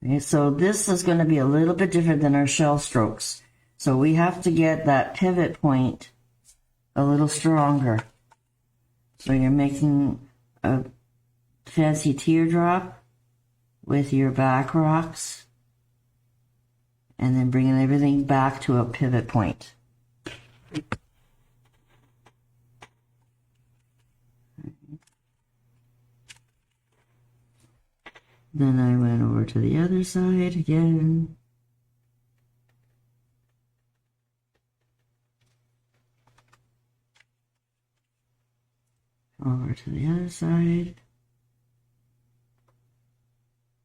Okay, so this is going to be a little bit different than our shell strokes. So we have to get that pivot point a little stronger. So you're making a fancy teardrop with your back rocks and then bringing everything back to a pivot point. Then I went over to the other side again. Over to the other side.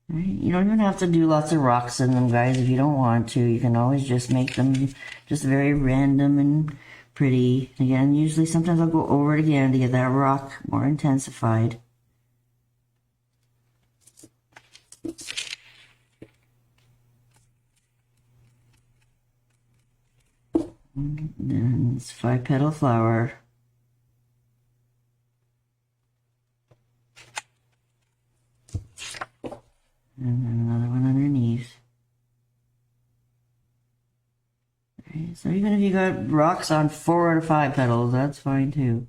Right. You don't even have to do lots of rocks in them, guys, if you don't want to. You can always just make them just very random and pretty. Again, usually sometimes I'll go over it again to get that rock more intensified. And then it's 5-petal flower. And then another one underneath. Okay, so even if you got rocks on 4 or 5 petals, that's fine too.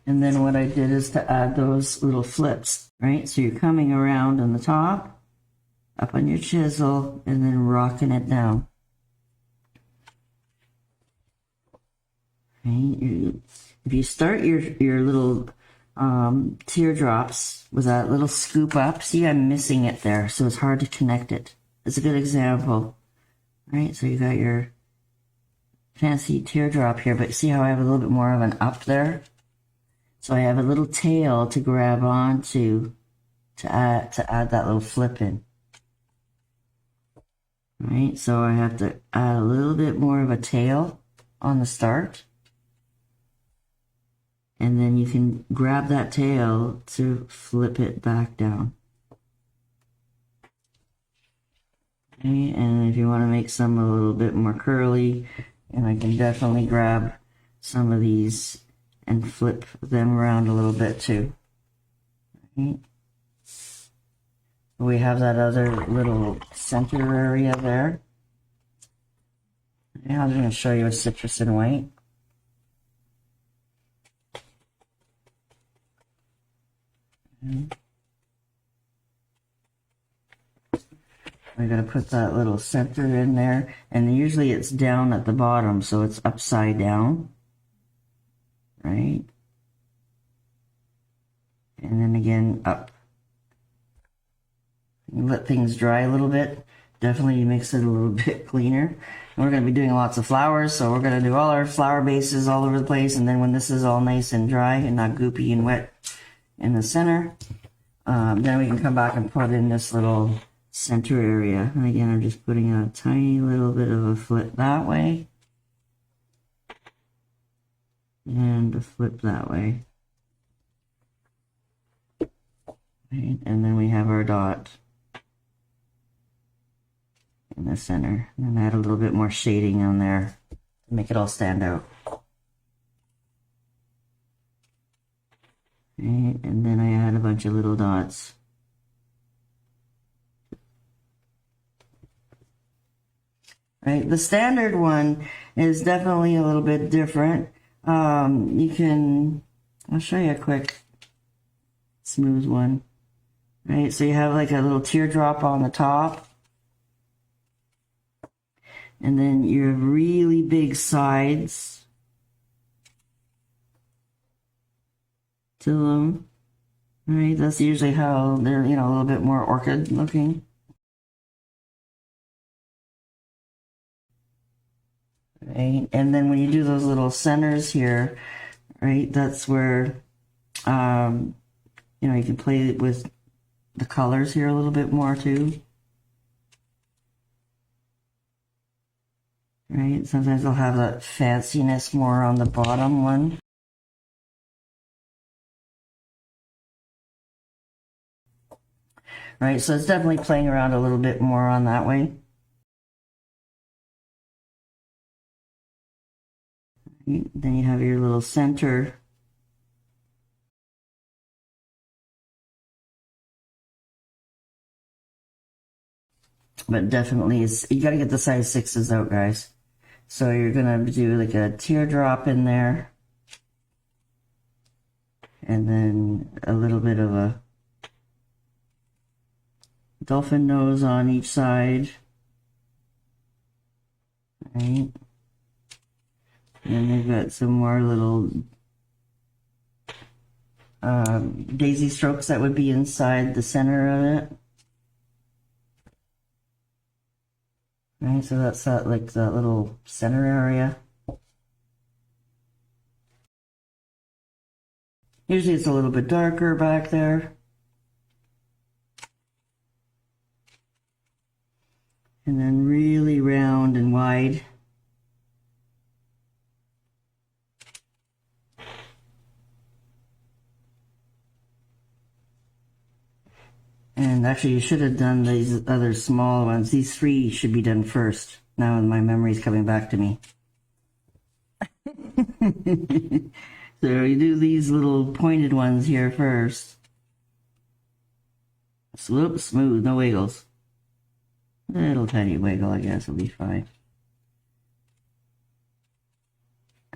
And then what I did is to add those little flips, right? So you're coming around on the top, up on your chisel, and then rocking it down. Right? If you start your little teardrops with that little scoop up, see I'm missing it there, so it's hard to connect it. It's a good example, right? So you got your fancy teardrop here, but see how I have a little bit more of an up there? So I have a little tail to grab onto to add that little flip in. Right, so I have to add a little bit more of a tail on the start. And then you can grab that tail to flip it back down. Okay, and if you want to make some a little bit more curly, and I can definitely grab some of these and flip them around a little bit too. Right. We have that other little center area there. Now I'm going to show you a citrus and white. We're going to put that little center in there, and usually it's down at the bottom, so it's upside down, right? And then again up. You let things dry a little bit. Definitely makes it a little bit cleaner. And we're going to be doing lots of flowers, so we're going to do all our flower bases all over the place, and then when this is all nice and dry and not goopy and wet in the center, then we can come back and put in this little center area. And again, I'm just putting a tiny little bit of a flip that way and a flip that way. Right, and then we have our dot in the center, and add a little bit more shading on there to make it all stand out. Right, and then I add a bunch of little dots. Right, the standard one is definitely a little bit different. You can, I'll show you a quick smooth one. Right, so you have like a little teardrop on the top. And then you have really big sides to them. Right, that's usually how they're, you know, a little bit more orchid looking. Right, and then when you do those little centers here, right, that's where, you know, you can play with the colors here a little bit more too. Right, sometimes I'll have that fanciness more on the bottom one. Right, so it's definitely playing around a little bit more on that way. Right, then you have your little center But definitely, you got to get the size 6s out, guys. So you're going to do like a teardrop in there. And then a little bit of a dolphin nose on each side. Right. And they've got some more little daisy strokes that would be inside the center of it. Right, so that's that, like that little center area. Usually it's a little bit darker back there. And then really round and wide. And actually, you should have done these other small ones. These 3 should be done first. Now my memory's coming back to me. So you do these little pointed ones here first. Swoop, smooth, no wiggles. Little tiny wiggle, I guess, will be fine.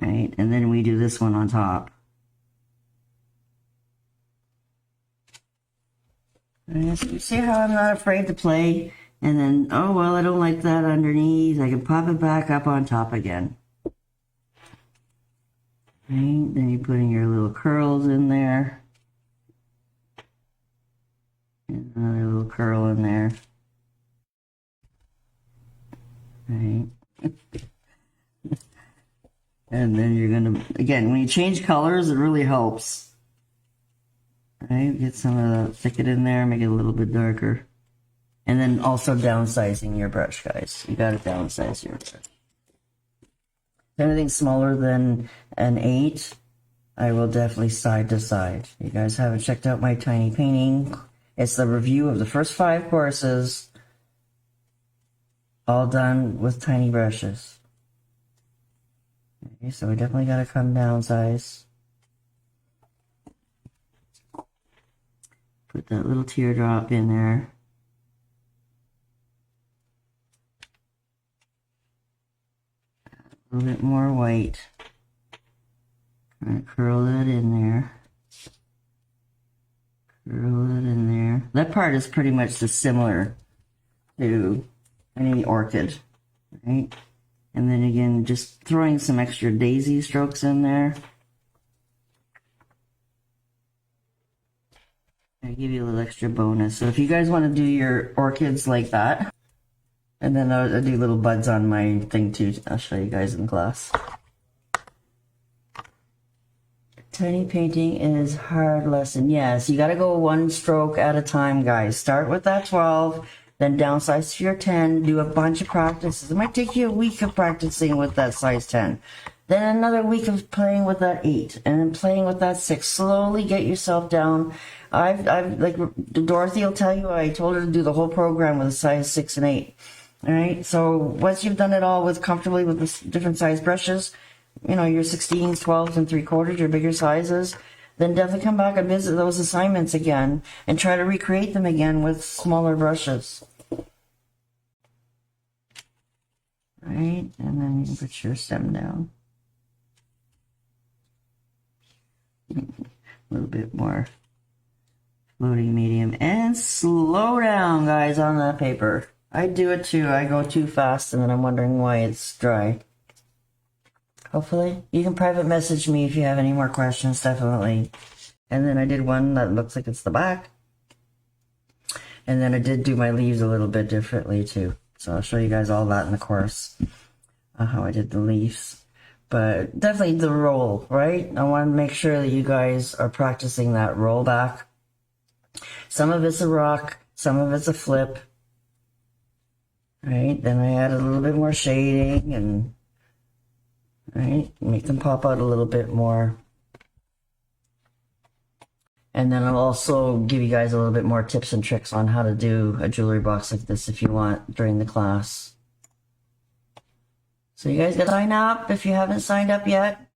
Right, and then we do this one on top. So you see how I'm not afraid to play, and then, oh well, I don't like that underneath. I can pop it back up on top again. Right, then you're putting your little curls in there. And another little curl in there. Right. And then you're gonna, again, when you change colors, it really helps. Right, get some of the thicket in there, make it a little bit darker. And then also downsizing your brush, guys. You gotta downsize your brush. If anything's smaller than an 8, I will definitely side to side. You guys haven't checked out my tiny painting. It's the review of the first 5 courses, all done with tiny brushes. Okay, so we definitely gotta come downsize. Put that little teardrop in there. A little bit more white. Kind of curl that in there. Curl it in there. That part is pretty much just similar to any orchid, right? And then again, just throwing some extra daisy strokes in there. I give you a little extra bonus. So if you guys want to do your orchids like that, and then I'll do little buds on my thing too. I'll show you guys in class. Tiny painting is hard lesson. Yes, you got to go 1 stroke at a time, guys. Start with that 12, then downsize to your 10. Do a bunch of practices. It might take you a week of practicing with that size 10. Then another week of playing with that 8, and then playing with that 6. Slowly get yourself down. I've like Dorothy will tell you, I told her to do the whole program with a size 6 and 8. All right. So once you've done it all with comfortably with the different size brushes, you know, your 16s, 12s, and 3/4, your bigger sizes, then definitely come back and visit those assignments again and try to recreate them again with smaller brushes. All right. And then you can put your stem down. A little bit more floating medium, and slow down, guys, on that paper. I do it too. I go too fast and then I'm wondering why it's dry. Hopefully you can private message me if you have any more questions, definitely. And then I did one that looks like it's the back, and then I did do my leaves a little bit differently too, so I'll show you guys all that in the course, how I did the leaves. But definitely the roll, right? I want to make sure that you guys are practicing that roll back. Some of it's a rock, some of it's a flip. Right, then I add a little bit more shading and, right, make them pop out a little bit more. And then I'll also give you guys a little bit more tips and tricks on how to do a jewelry box like this if you want during the class. So you guys gotta sign up if you haven't signed up yet.